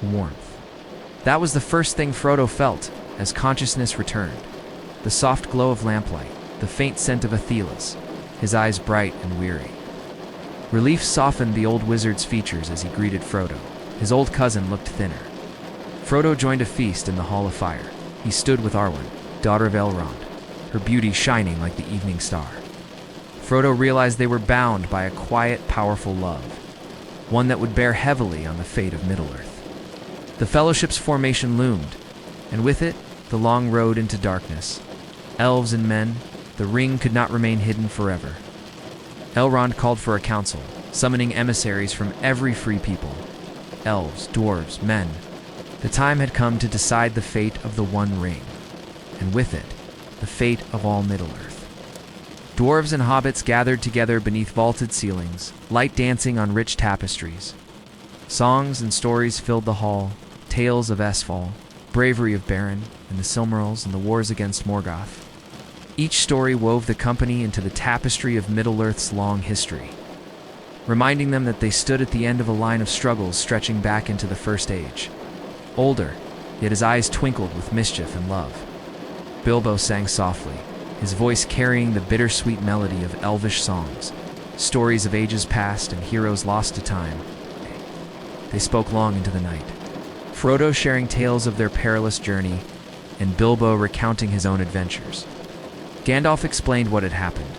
and warmth. That was the first thing Frodo felt as consciousness returned. The soft glow of lamplight, the faint scent of Athelas, his eyes bright and weary. Relief softened the old wizard's features as he greeted Frodo. His old cousin looked thinner. Frodo joined a feast in the Hall of Fire. He stood with Arwen, daughter of Elrond, her beauty shining like the evening star. Frodo realized they were bound by a quiet, powerful love, one that would bear heavily on the fate of Middle-earth. The Fellowship's formation loomed, and with it, the long road into darkness. Elves and men, the ring could not remain hidden forever. Elrond called for a council, summoning emissaries from every free people. Elves, dwarves, men. The time had come to decide the fate of the One Ring, and with it, the fate of all Middle-earth. Dwarves and hobbits gathered together beneath vaulted ceilings, light dancing on rich tapestries. Songs and stories filled the hall, tales of Esfall, bravery of Beren and the Silmarils and the wars against Morgoth. Each story wove the company into the tapestry of Middle-earth's long history, reminding them that they stood at the end of a line of struggles stretching back into the First Age. Older, yet his eyes twinkled with mischief and love. Bilbo sang softly, his voice carrying the bittersweet melody of elvish songs, stories of ages past and heroes lost to time. They spoke long into the night, Frodo sharing tales of their perilous journey, and Bilbo recounting his own adventures. Gandalf explained what had happened.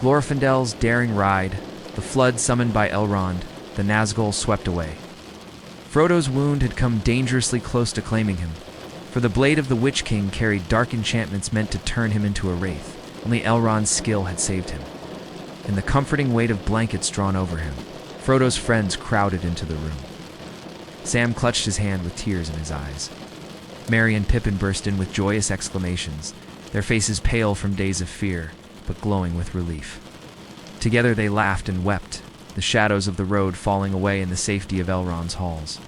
Glorfindel's daring ride, the flood summoned by Elrond, the Nazgul swept away. Frodo's wound had come dangerously close to claiming him, for the blade of the Witch King carried dark enchantments meant to turn him into a wraith. Only Elrond's skill had saved him. In the comforting weight of blankets drawn over him, Frodo's friends crowded into the room. Sam clutched his hand with tears in his eyes. Merry and Pippin burst in with joyous exclamations, their faces pale from days of fear, but glowing with relief. Together they laughed and wept, the shadows of the road falling away in the safety of Elrond's halls.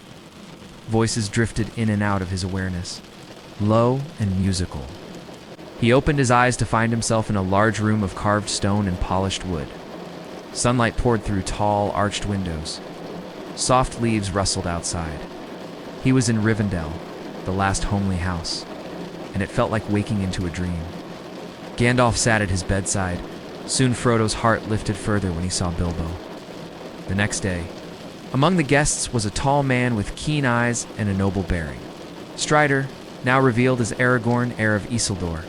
Voices drifted in and out of his awareness, low and musical. He opened his eyes to find himself in a large room of carved stone and polished wood. Sunlight poured through tall, arched windows. Soft leaves rustled outside. He was in Rivendell, the last homely house, and it felt like waking into a dream. Gandalf sat at his bedside. Soon Frodo's heart lifted further when he saw Bilbo. The next day, among the guests was a tall man with keen eyes and a noble bearing. Strider, now revealed as Aragorn, heir of Isildur.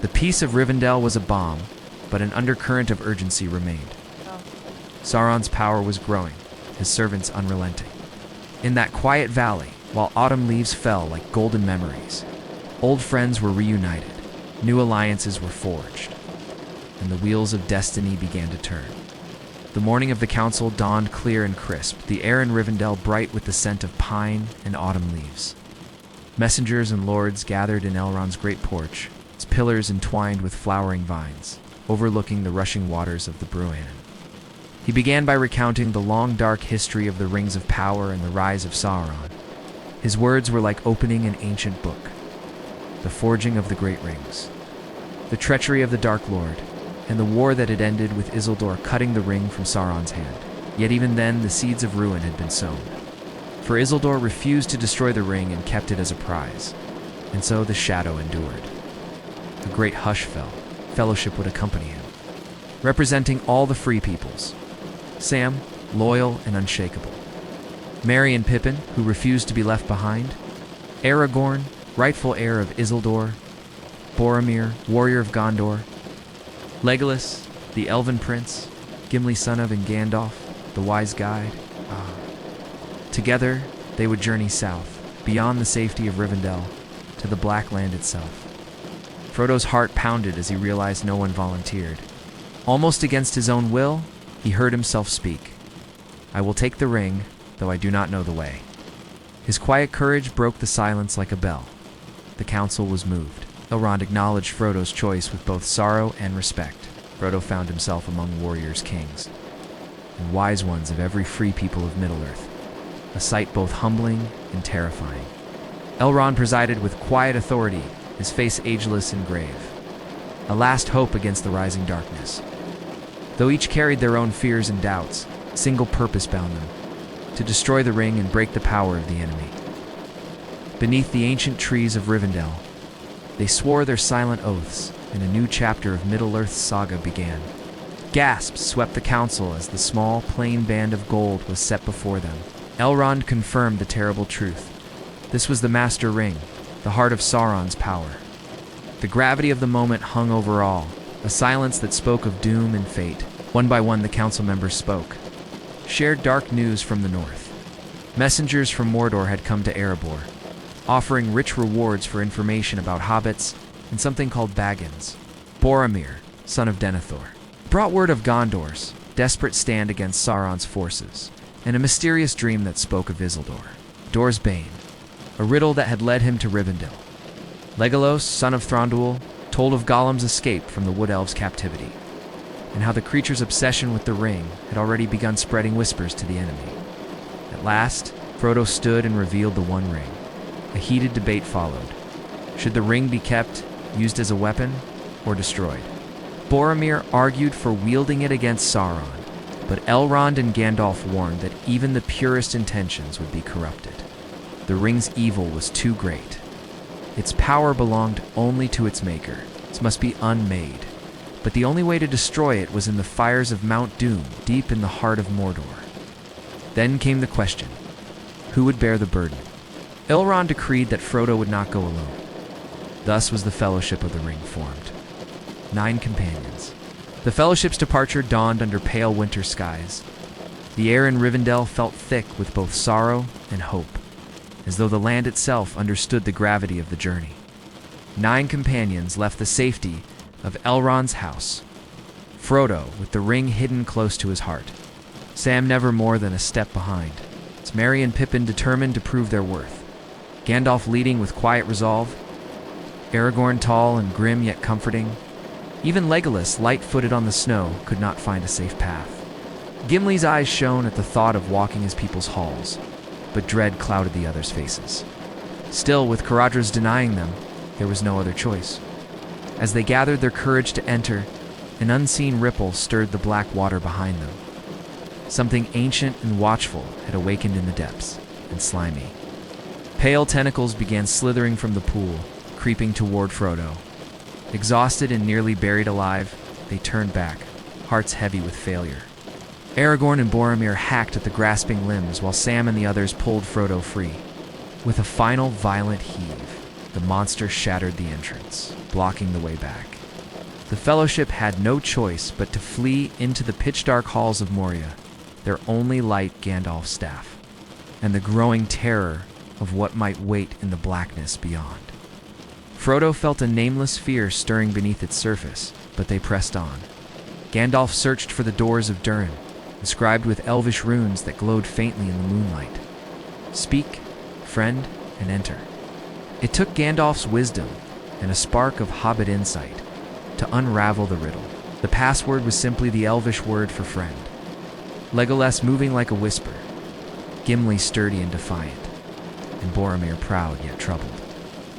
The peace of Rivendell was a balm, but an undercurrent of urgency remained. Sauron's power was growing, his servants unrelenting. In that quiet valley, while autumn leaves fell like golden memories, old friends were reunited, new alliances were forged, and the wheels of destiny began to turn. The morning of the council dawned clear and crisp, the air in Rivendell bright with the scent of pine and autumn leaves. Messengers and lords gathered in Elrond's great porch, its pillars entwined with flowering vines, overlooking the rushing waters of the Bruann. He began by recounting the long dark history of the Rings of Power and the rise of Sauron. His words were like opening an ancient book. The forging of the Great Rings, the treachery of the Dark Lord, and the war that had ended with Isildur cutting the ring from Sauron's hand. Yet even then, the seeds of ruin had been sown. For Isildur refused to destroy the ring and kept it as a prize, and so the shadow endured. A great hush fell. Fellowship would accompany him, representing all the free peoples. Sam, loyal and unshakable. Merry and Pippin, who refused to be left behind. Aragorn, rightful heir of Isildur. Boromir, warrior of Gondor. Legolas, the elven prince. Gimli, son of, and Gandalf, the wise guide. Together, they would journey south, beyond the safety of Rivendell, to the Black Land itself. Frodo's heart pounded as he realized no one volunteered. Almost against his own will, he heard himself speak. "I will take the ring, though I do not know the way." His quiet courage broke the silence like a bell. The council was moved. Elrond acknowledged Frodo's choice with both sorrow and respect. Frodo found himself among warriors, kings, and wise ones of every free people of Middle-earth, a sight both humbling and terrifying. Elrond presided with quiet authority, his face ageless and grave, a last hope against the rising darkness. Though each carried their own fears and doubts, a single purpose bound them: to destroy the ring and break the power of the enemy. beneath the ancient trees of Rivendell. They swore their silent oaths, and a new chapter of Middle-earth's saga began. Gasps swept the council as the small, plain band of gold was set before them. Elrond confirmed the terrible truth. This was the Master Ring, the heart of Sauron's power. The gravity of the moment hung over all, a silence that spoke of doom and fate. One by one the council members spoke, shared dark news from the north. Messengers from Mordor had come to Erebor, offering rich rewards for information about hobbits and something called Baggins. Boromir, son of Denethor, brought word of Gondor's desperate stand against Sauron's forces, and a mysterious dream that spoke of Isildur, Dor's bane, a riddle that had led him to Rivendell. Legolas, son of Thranduil, told of Gollum's escape from the Wood Elves' captivity, and how the creature's obsession with the ring had already begun spreading whispers to the enemy. At last, Frodo stood and revealed the One Ring. A heated debate followed. Should the ring be kept, used as a weapon, or destroyed? Boromir argued for wielding it against Sauron, but Elrond and Gandalf warned that even the purest intentions would be corrupted. The ring's evil was too great. Its power belonged only to its maker. It must be unmade. But the only way to destroy it was in the fires of Mount Doom, deep in the heart of Mordor. Then came the question, who would bear the burden? Elrond decreed that Frodo would not go alone. Thus was the Fellowship of the Ring formed. 9 companions. The Fellowship's departure dawned under pale winter skies. The air in Rivendell felt thick with both sorrow and hope, as though the land itself understood the gravity of the journey. 9 companions left the safety of Elrond's house. Frodo, with the ring hidden close to his heart. Sam never more than a step behind. It's Merry and Pippin determined to prove their worth. Gandalf leading with quiet resolve. Aragorn tall and grim yet comforting. Even Legolas, light-footed on the snow, could not find a safe path. Gimli's eyes shone at the thought of walking his people's halls, but dread clouded the others' faces. Still, with Caradhras denying them, there was no other choice. As they gathered their courage to enter, an unseen ripple stirred the black water behind them. Something ancient and watchful had awakened in the depths, and slimy. Pale tentacles began slithering from the pool, creeping toward Frodo. Exhausted and nearly buried alive, they turned back, hearts heavy with failure. Aragorn and Boromir hacked at the grasping limbs while Sam and the others pulled Frodo free. With a final violent heave, the monster shattered the entrance, blocking the way back. The Fellowship had no choice but to flee into the pitch-dark halls of Moria, their only light Gandalf's staff, and the growing terror of what might wait in the blackness beyond. Frodo felt a nameless fear stirring beneath its surface, but they pressed on. Gandalf searched for the doors of Durin, inscribed with elvish runes that glowed faintly in the moonlight. Speak, friend, and enter. It took Gandalf's wisdom and a spark of hobbit insight to unravel the riddle. The password was simply the elvish word for friend. Legolas moving like a whisper, Gimli sturdy and defiant, and Boromir proud yet troubled.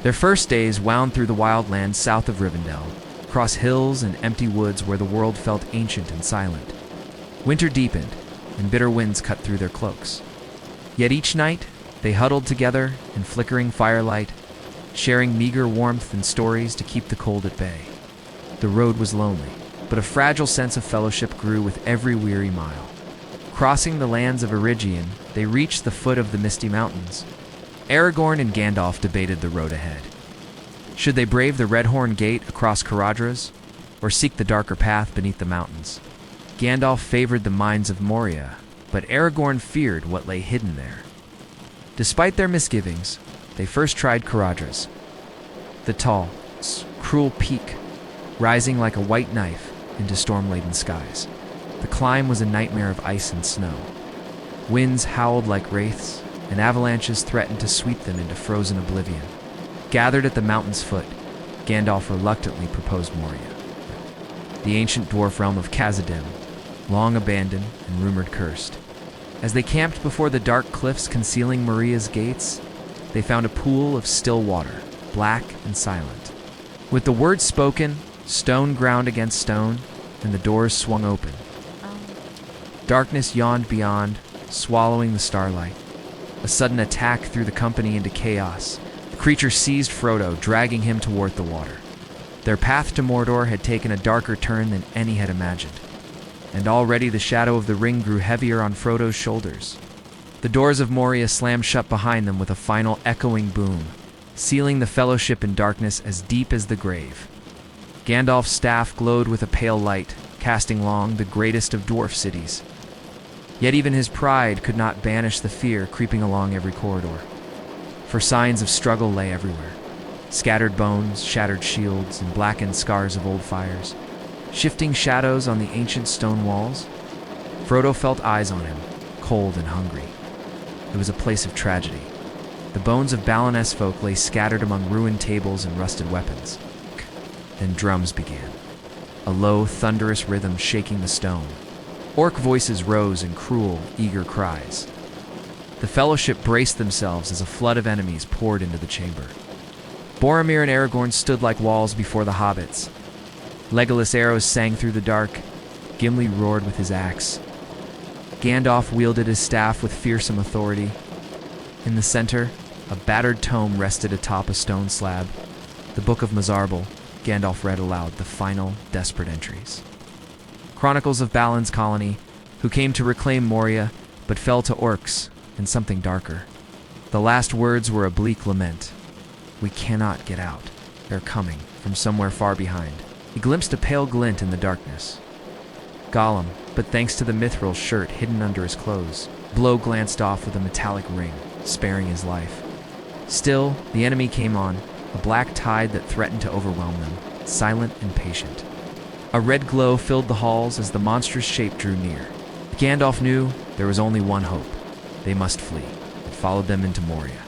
Their first days wound through the wild lands south of Rivendell, across hills and empty woods where the world felt ancient and silent. Winter deepened, and bitter winds cut through their cloaks. Yet each night, they huddled together in flickering firelight, sharing meager warmth and stories to keep the cold at bay. The road was lonely, but a fragile sense of fellowship grew with every weary mile. Crossing the lands of Erygion, they reached the foot of the Misty Mountains. Aragorn and Gandalf debated the road ahead. Should they brave the Redhorn Gate across Caradhras, or seek the darker path beneath the mountains? Gandalf favored the mines of Moria, but Aragorn feared what lay hidden there. Despite their misgivings, they first tried Caradhras. The tall, cruel peak, rising like a white knife into storm-laden skies. The climb was a nightmare of ice and snow. Winds howled like wraiths, and avalanches threatened to sweep them into frozen oblivion. Gathered at the mountain's foot, Gandalf reluctantly proposed Moria, the ancient dwarf realm of Khazad-dûm, long abandoned and rumored cursed. As they camped before the dark cliffs concealing Moria's gates, they found a pool of still water, black and silent. With the words spoken, stone ground against stone, and the doors swung open. Darkness yawned beyond, swallowing the starlight. A sudden attack threw the company into chaos, The creature seized Frodo, dragging him toward the water. Their path to Mordor had taken a darker turn than any had imagined, and already the shadow of the ring grew heavier on Frodo's shoulders. The doors of Moria slammed shut behind them with a final echoing boom, sealing the Fellowship in darkness as deep as the grave. Gandalf's staff glowed with a pale light, casting Long, the greatest of dwarf cities. Yet even his pride could not banish the fear creeping along every corridor, for signs of struggle lay everywhere. Scattered bones, shattered shields, and blackened scars of old fires. Shifting shadows on the ancient stone walls. Frodo felt eyes on him, cold and hungry. It was a place of tragedy. The bones of Balinese folk lay scattered among ruined tables and rusted weapons. Then drums began, a low, thunderous rhythm shaking the stone. Orc voices rose in cruel, eager cries. The Fellowship braced themselves as a flood of enemies poured into the chamber. Boromir and Aragorn stood like walls before the hobbits. Legolas' arrows sang through the dark. Gimli roared with his axe. Gandalf wielded his staff with fearsome authority. In the center, a battered tome rested atop a stone slab. The Book of Mizarble. Gandalf read aloud the final, desperate entries. Chronicles of Balin's colony, who came to reclaim Moria, but fell to orcs and something darker. The last words were a bleak lament. "We cannot get out. They're coming from somewhere far behind." He glimpsed a pale glint in the darkness. Gollum, but thanks to the mithril shirt hidden under his clothes, Blow glanced off with a metallic ring, sparing his life. Still, the enemy came on, a black tide that threatened to overwhelm them, silent and patient. A red glow filled the halls as the monstrous shape drew near. Gandalf knew there was only one hope. They must flee. It followed them into Moria.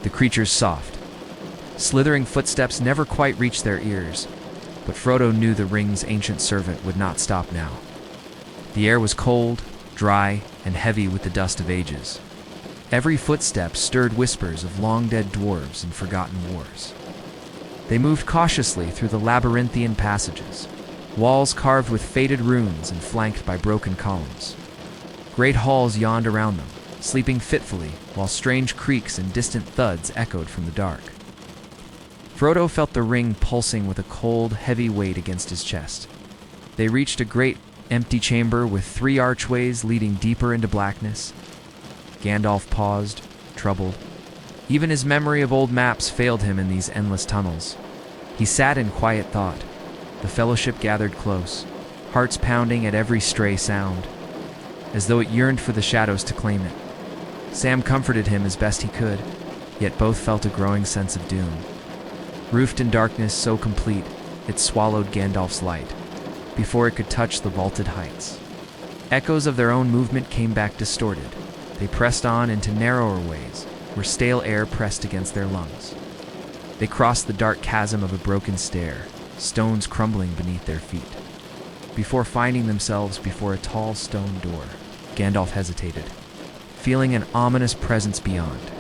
The creature's soft, slithering footsteps never quite reached their ears, but Frodo knew the ring's ancient servant would not stop now. The air was cold, dry, and heavy with the dust of ages. Every footstep stirred whispers of long-dead dwarves and forgotten wars. They moved cautiously through the labyrinthian passages, walls carved with faded runes and flanked by broken columns. Great halls yawned around them, sleeping fitfully, while strange creaks and distant thuds echoed from the dark. Frodo felt the ring pulsing with a cold, heavy weight against his chest. They reached a great, empty chamber with 3 archways leading deeper into blackness. Gandalf paused, troubled. Even his memory of old maps failed him in these endless tunnels. He sat in quiet thought. The Fellowship gathered close, hearts pounding at every stray sound, as though it yearned for the shadows to claim it. Sam comforted him as best he could, yet both felt a growing sense of doom. Roofed in darkness so complete, it swallowed Gandalf's light, before it could touch the vaulted heights. Echoes of their own movement came back distorted. They pressed on into narrower ways, where stale air pressed against their lungs. They crossed the dark chasm of a broken stair, stones crumbling beneath their feet. Before finding themselves before a tall stone door, Gandalf hesitated, feeling an ominous presence beyond.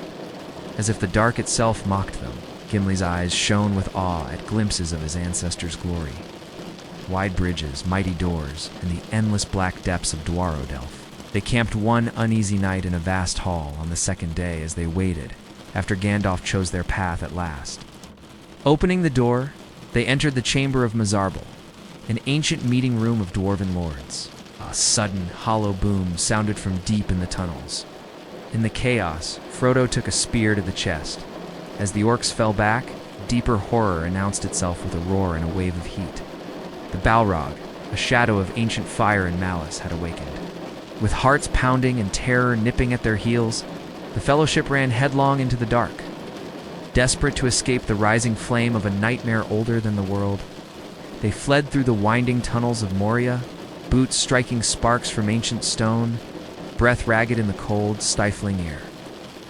As if the dark itself mocked them, Gimli's eyes shone with awe at glimpses of his ancestors' glory. Wide bridges, mighty doors, and the endless black depths of Dwarodelf. They camped one uneasy night in a vast hall on the second day as they waited, after Gandalf chose their path at last. Opening the door, they entered the Chamber of Mizarble, an ancient meeting room of dwarven lords. A sudden, hollow boom sounded from deep in the tunnels. In the chaos, Frodo took a spear to the chest. As the orcs fell back, deeper horror announced itself with a roar and a wave of heat. The Balrog, a shadow of ancient fire and malice, had awakened. With hearts pounding and terror nipping at their heels, the Fellowship ran headlong into the dark. Desperate to escape the rising flame of a nightmare older than the world, they fled through the winding tunnels of Moria, boots striking sparks from ancient stone, breath ragged in the cold, stifling air.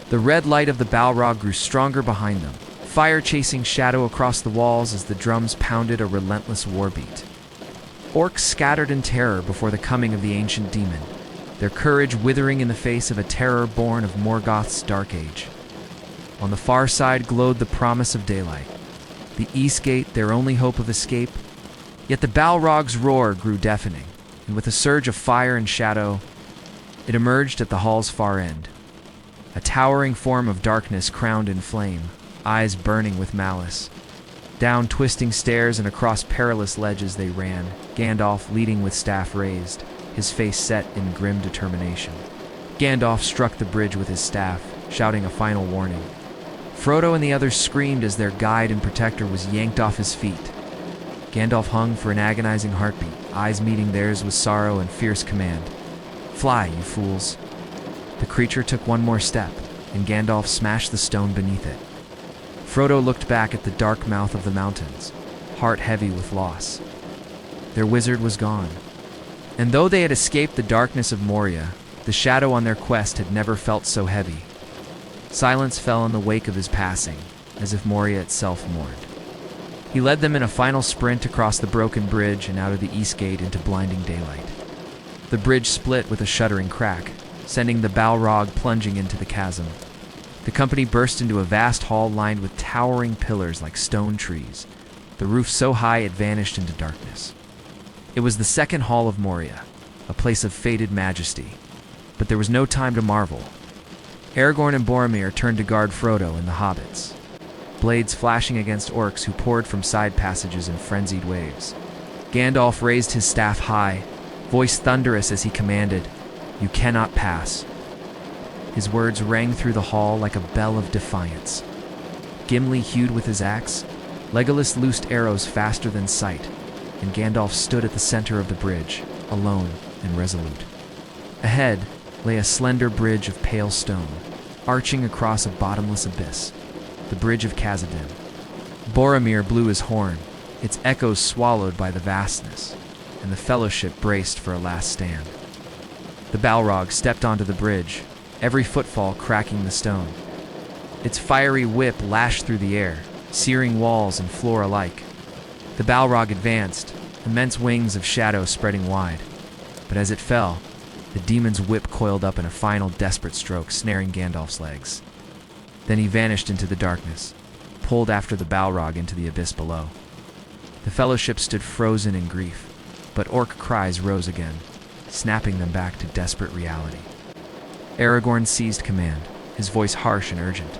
The red light of the Balrog grew stronger behind them, fire chasing shadow across the walls as the drums pounded a relentless war beat. Orcs scattered in terror before the coming of the ancient demon, their courage withering in the face of a terror born of Morgoth's dark age. On the far side glowed the promise of daylight, the East Gate their only hope of escape. Yet the Balrog's roar grew deafening, and with a surge of fire and shadow, it emerged at the hall's far end. A towering form of darkness crowned in flame, eyes burning with malice. Down twisting stairs and across perilous ledges they ran, Gandalf leading with staff raised, his face set in grim determination. Gandalf struck the bridge with his staff, shouting a final warning. Frodo and the others screamed as their guide and protector was yanked off his feet. Gandalf hung for an agonizing heartbeat, eyes meeting theirs with sorrow and fierce command. "Fly, you fools." The creature took one more step, and Gandalf smashed the stone beneath it. Frodo looked back at the dark mouth of the mountains, heart heavy with loss. Their wizard was gone. And though they had escaped the darkness of Moria, the shadow on their quest had never felt so heavy. Silence fell in the wake of his passing, as if Moria itself mourned. He led them in a final sprint across the broken bridge and out of the east gate into blinding daylight. The bridge split with a shuddering crack, sending the Balrog plunging into the chasm. The company burst into a vast hall lined with towering pillars like stone trees, the roof so high it vanished into darkness. It was the second hall of Moria, a place of fated majesty, but there was no time to marvel. Aragorn and Boromir turned to guard Frodo and the hobbits, blades flashing against orcs who poured from side passages in frenzied waves. Gandalf raised his staff high, voice thunderous as he commanded, "You cannot pass." His words rang through the hall like a bell of defiance. Gimli hewed with his axe, Legolas loosed arrows faster than sight, and Gandalf stood at the center of the bridge, alone and resolute. Ahead lay a slender bridge of pale stone, arching across a bottomless abyss, the Bridge of Khazad-dûm. Boromir blew his horn, its echoes swallowed by the vastness, and the Fellowship braced for a last stand. The Balrog stepped onto the bridge, every footfall cracking the stone. Its fiery whip lashed through the air, searing walls and floor alike. The Balrog advanced, immense wings of shadow spreading wide. But as it fell, the demon's whip coiled up in a final desperate stroke, snaring Gandalf's legs. Then he vanished into the darkness, pulled after the Balrog into the abyss below. The Fellowship stood frozen in grief, but orc cries rose again, snapping them back to desperate reality. Aragorn seized command, his voice harsh and urgent.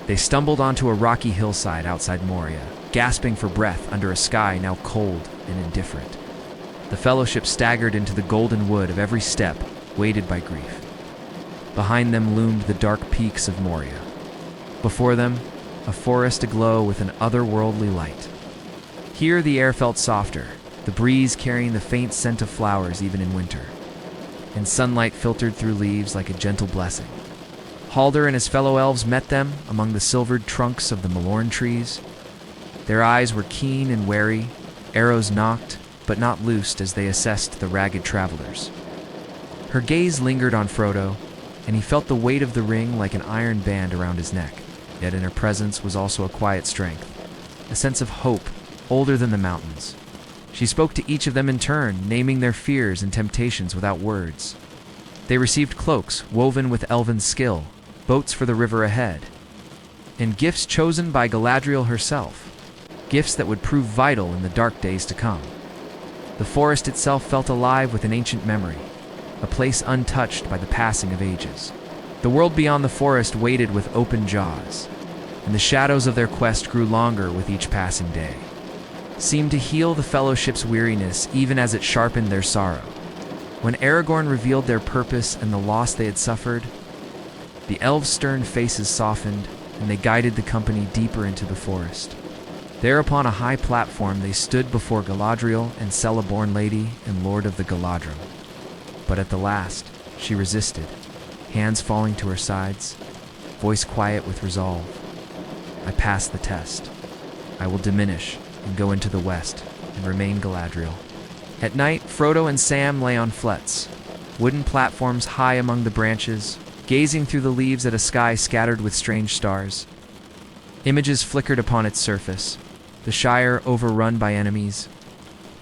They stumbled onto a rocky hillside outside Moria, gasping for breath under a sky now cold and indifferent. The Fellowship staggered into the golden wood of every step, weighted by grief. Behind them loomed the dark peaks of Moria. Before them, a forest aglow with an otherworldly light. Here the air felt softer, the breeze carrying the faint scent of flowers even in winter, and sunlight filtered through leaves like a gentle blessing. Haldir and his fellow elves met them among the silvered trunks of the Lórien trees. Their eyes were keen and wary, arrows nocked, but not loosed as they assessed the ragged travelers. Her gaze lingered on Frodo, and he felt the weight of the ring like an iron band around his neck. Yet in her presence was also a quiet strength, a sense of hope older than the mountains. She spoke to each of them in turn, naming their fears and temptations without words. They received cloaks woven with elven skill, boats for the river ahead, and gifts chosen by Galadriel herself, gifts that would prove vital in the dark days to come. The forest itself felt alive with an ancient memory, a place untouched by the passing of ages. The world beyond the forest waited with open jaws, and the shadows of their quest grew longer with each passing day, seemed to heal the Fellowship's weariness even as it sharpened their sorrow. When Aragorn revealed their purpose and the loss they had suffered, the elves' stern faces softened, and they guided the company deeper into the forest. There upon a high platform they stood before Galadriel and Celeborn Lady and Lord of the Galadrim. But at the last, she resisted, hands falling to her sides, voice quiet with resolve. "I passed the test. I will diminish and go into the west and remain Galadriel." At night, Frodo and Sam lay on flets, wooden platforms high among the branches, gazing through the leaves at a sky scattered with strange stars. Images flickered upon its surface, the Shire overrun by enemies,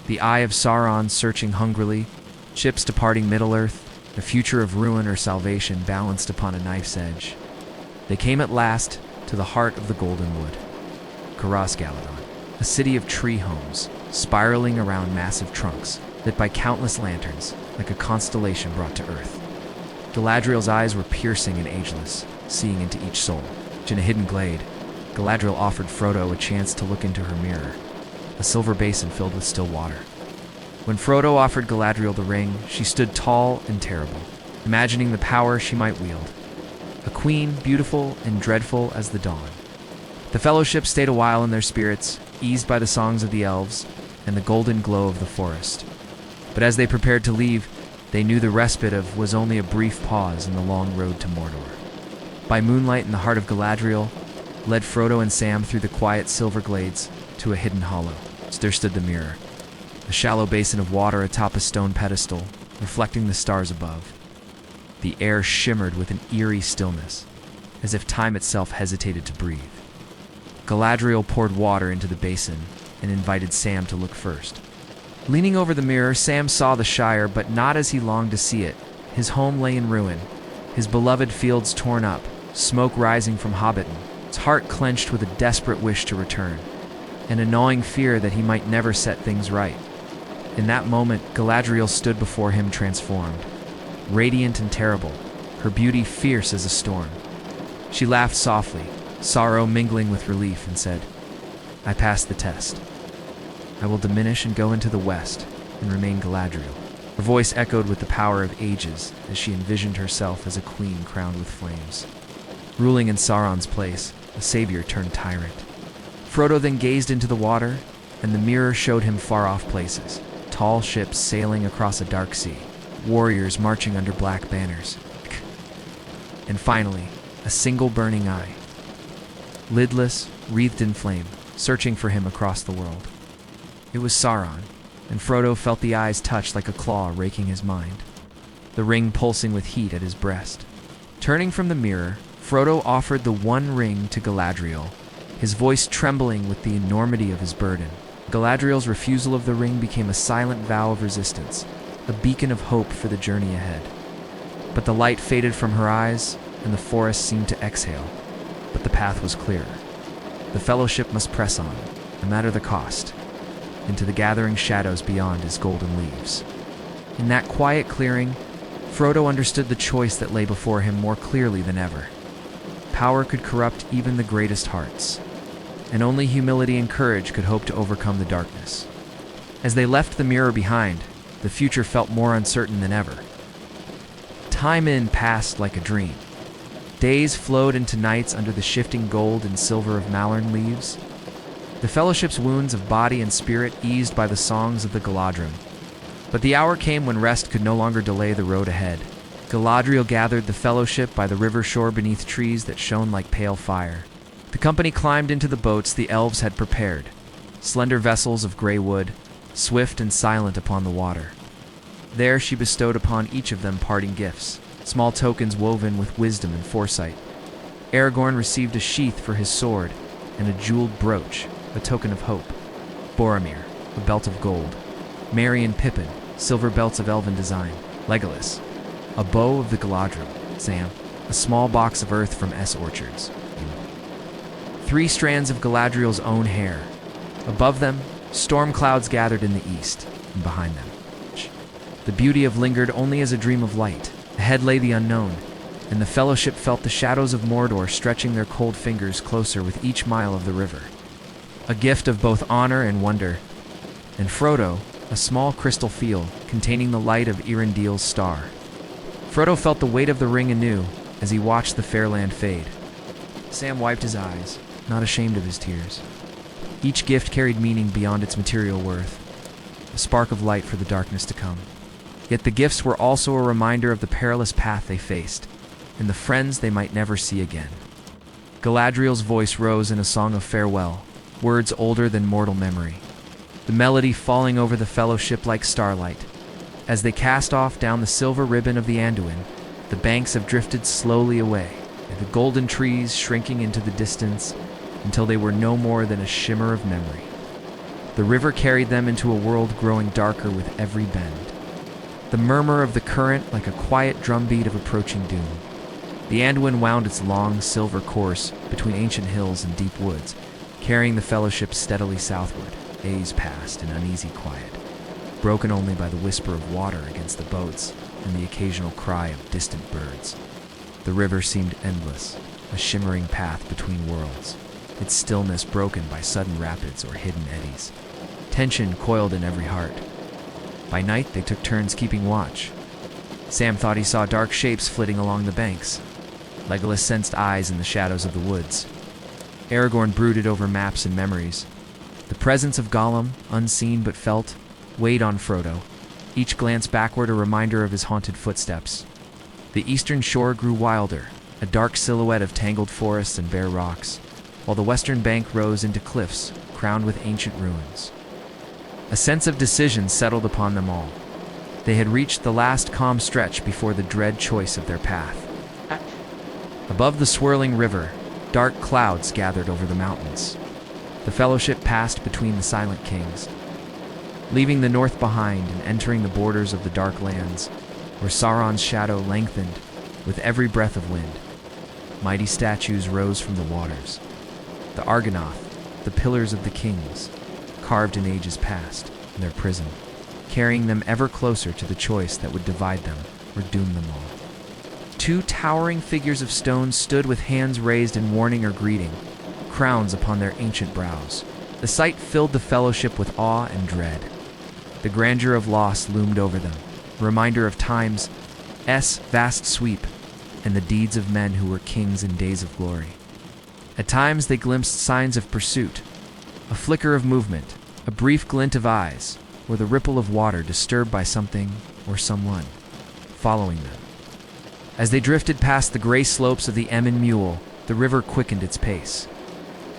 the Eye of Sauron searching hungrily, ships departing Middle-earth, a future of ruin or salvation balanced upon a knife's edge. They came at last to the heart of the Golden Wood, Khazad-dûm, a city of tree homes, spiraling around massive trunks, lit by countless lanterns, like a constellation brought to earth. Galadriel's eyes were piercing and ageless, seeing into each soul. In a hidden glade, Galadriel offered Frodo a chance to look into her mirror, a silver basin filled with still water. When Frodo offered Galadriel the ring, she stood tall and terrible, imagining the power she might wield. A queen, beautiful and dreadful as the dawn. The Fellowship stayed a while in their spirits, eased by the songs of the elves and the golden glow of the forest. But as they prepared to leave, they knew the respite was only a brief pause in the long road to Mordor. By moonlight in the heart of Galadriel, led Frodo and Sam through the quiet silver glades to a hidden hollow. There stood the mirror, a shallow basin of water atop a stone pedestal, reflecting the stars above. The air shimmered with an eerie stillness, as if time itself hesitated to breathe. Galadriel poured water into the basin and invited Sam to look first. Leaning over the mirror, Sam saw the Shire, but not as he longed to see it. His home lay in ruin, his beloved fields torn up, smoke rising from Hobbiton. His heart clenched with a desperate wish to return, and a gnawing fear that he might never set things right. In that moment, Galadriel stood before him transformed, radiant and terrible, her beauty fierce as a storm. She laughed softly, sorrow mingling with relief, and said, "I passed the test. I will diminish and go into the west and remain Galadriel." Her voice echoed with the power of ages as she envisioned herself as a queen crowned with flames. Ruling in Sauron's place, a savior turned tyrant. Frodo then gazed into the water, and the mirror showed him far-off places, tall ships sailing across a dark sea, warriors marching under black banners. And finally, a single burning eye, lidless, wreathed in flame, searching for him across the world. It was Sauron, and Frodo felt the eyes touch like a claw raking his mind, the ring pulsing with heat at his breast. Turning from the mirror, Frodo offered the one ring to Galadriel, his voice trembling with the enormity of his burden. Galadriel's refusal of the ring became a silent vow of resistance, a beacon of hope for the journey ahead. But the light faded from her eyes, and the forest seemed to exhale. But the path was clearer. The Fellowship must press on, no matter the cost, into the gathering shadows beyond his golden leaves. In that quiet clearing, Frodo understood the choice that lay before him more clearly than ever. Power could corrupt even the greatest hearts, and only humility and courage could hope to overcome the darkness. As they left the mirror behind, the future felt more uncertain than ever. Time passed like a dream. Days flowed into nights under the shifting gold and silver of Malorn leaves. The Fellowship's wounds of body and spirit eased by the songs of the Galadrim. But the hour came when rest could no longer delay the road ahead. Galadriel gathered the Fellowship by the river shore beneath trees that shone like pale fire. The company climbed into the boats the elves had prepared, slender vessels of gray wood, swift and silent upon the water. There she bestowed upon each of them parting gifts, small tokens woven with wisdom and foresight. Aragorn received a sheath for his sword and a jeweled brooch, a token of hope. Boromir, a belt of gold. Merry and Pippin, silver belts of elven design. Legolas, a bow of the Galadriel. Sam, a small box of earth from Orchards. 3 strands of Galadriel's own hair. Above them, storm clouds gathered in the east, and behind them, the beauty of lingered only as a dream of light. Ahead lay the unknown, and the Fellowship felt the shadows of Mordor stretching their cold fingers closer with each mile of the river. A gift of both honor and wonder, and Frodo, a small crystal field containing the light of Erendiel's star. Frodo felt the weight of the ring anew as he watched the fair land fade. Sam wiped his eyes, not ashamed of his tears. Each gift carried meaning beyond its material worth, a spark of light for the darkness to come. Yet the gifts were also a reminder of the perilous path they faced, and the friends they might never see again. Galadriel's voice rose in a song of farewell, words older than mortal memory, the melody falling over the Fellowship like starlight. As they cast off down the silver ribbon of the Anduin, the banks have drifted slowly away, and the golden trees shrinking into the distance until they were no more than a shimmer of memory. The river carried them into a world growing darker with every bend, the murmur of the current like a quiet drumbeat of approaching doom. The Anduin wound its long, silver course between ancient hills and deep woods, carrying the Fellowship steadily southward. Days passed in uneasy quiet, broken only by the whisper of water against the boats and the occasional cry of distant birds. The river seemed endless, a shimmering path between worlds. its stillness broken by sudden rapids or hidden eddies. Tension coiled in every heart. By night, they took turns keeping watch. Sam thought he saw dark shapes flitting along the banks. Legolas sensed eyes in the shadows of the woods. Aragorn brooded over maps and memories. The presence of Gollum, unseen but felt, weighed on Frodo, each glance backward a reminder of his haunted footsteps. The eastern shore grew wilder, a dark silhouette of tangled forests and bare rocks, while the western bank rose into cliffs, crowned with ancient ruins. A sense of decision settled upon them all. They had reached the last calm stretch before the dread choice of their path. Above the swirling river, dark clouds gathered over the mountains. The Fellowship passed between the Silent Kings, leaving the north behind and entering the borders of the Dark Lands, where Sauron's shadow lengthened with every breath of wind. Mighty statues rose from the waters. The Argonath, the pillars of the kings, carved in ages past, in their prison, carrying them ever closer to the choice that would divide them or doom them all. Two towering figures of stone stood with hands raised in warning or greeting, crowns upon their ancient brows. The sight filled the Fellowship with awe and dread. The grandeur of loss loomed over them, a reminder of time's vast sweep and the deeds of men who were kings in days of glory. At times they glimpsed signs of pursuit, a flicker of movement, a brief glint of eyes, or the ripple of water disturbed by something or someone following them. As they drifted past the gray slopes of the Emyn Muil, the river quickened its pace.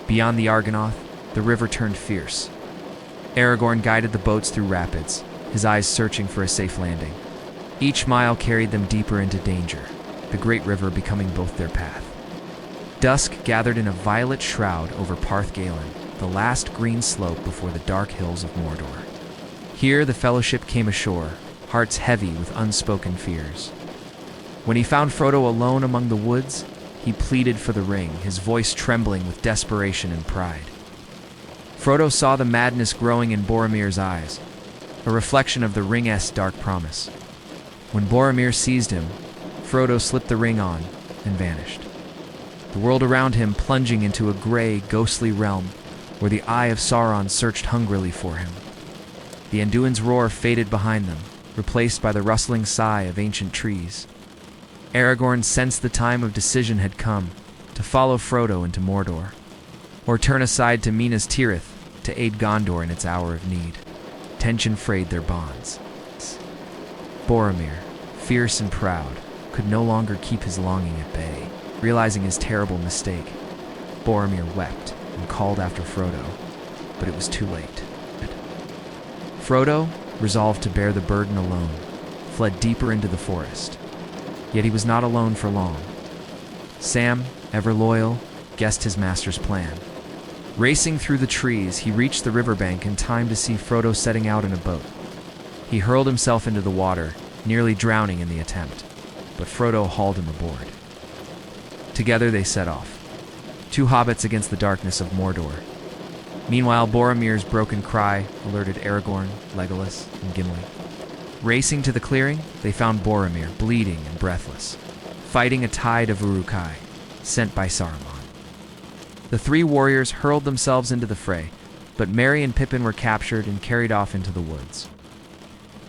Beyond the Argonath, the river turned fierce. Aragorn guided the boats through rapids, his eyes searching for a safe landing. Each mile carried them deeper into danger, the great river becoming both their path. Dusk gathered in a violet shroud over Parth Galen, the last green slope before the dark hills of Mordor. Here the Fellowship came ashore, hearts heavy with unspoken fears. When he found Frodo alone among the woods, he pleaded for the ring, his voice trembling with desperation and pride. Frodo saw the madness growing in Boromir's eyes, a reflection of the ring's dark promise. When Boromir seized him, Frodo slipped the ring on and vanished. The world around him plunging into a gray, ghostly realm where the eye of Sauron searched hungrily for him. The Anduin's roar faded behind them, replaced by the rustling sigh of ancient trees. Aragorn sensed the time of decision had come, to follow Frodo into Mordor, or turn aside to Minas Tirith to aid Gondor in its hour of need. Tension frayed their bonds. Boromir, fierce and proud, could no longer keep his longing at bay. Realizing his terrible mistake, Boromir wept and called after Frodo, but it was too late. Frodo, resolved to bear the burden alone, fled deeper into the forest. Yet he was not alone for long. Sam, ever loyal, guessed his master's plan. Racing through the trees, he reached the riverbank in time to see Frodo setting out in a boat. He hurled himself into the water, nearly drowning in the attempt, but Frodo hauled him aboard. Together they set off, two hobbits against the darkness of Mordor. Meanwhile, Boromir's broken cry alerted Aragorn, Legolas, and Gimli. Racing to the clearing, they found Boromir, bleeding and breathless, fighting a tide of Uruk-hai, sent by Saruman. The three warriors hurled themselves into the fray, but Merry and Pippin were captured and carried off into the woods.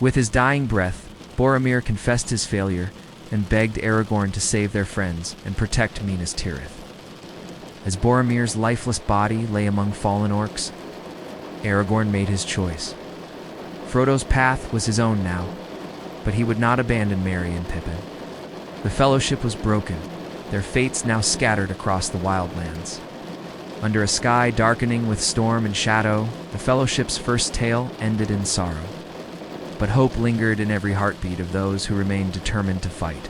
With his dying breath, Boromir confessed his failure and begged Aragorn to save their friends and protect Minas Tirith. As Boromir's lifeless body lay among fallen orcs, Aragorn made his choice. Frodo's path was his own now, but he would not abandon Merry and Pippin. The Fellowship was broken, their fates now scattered across the wildlands. Under a sky darkening with storm and shadow, the Fellowship's first tale ended in sorrow. But hope lingered in every heartbeat of those who remained determined to fight.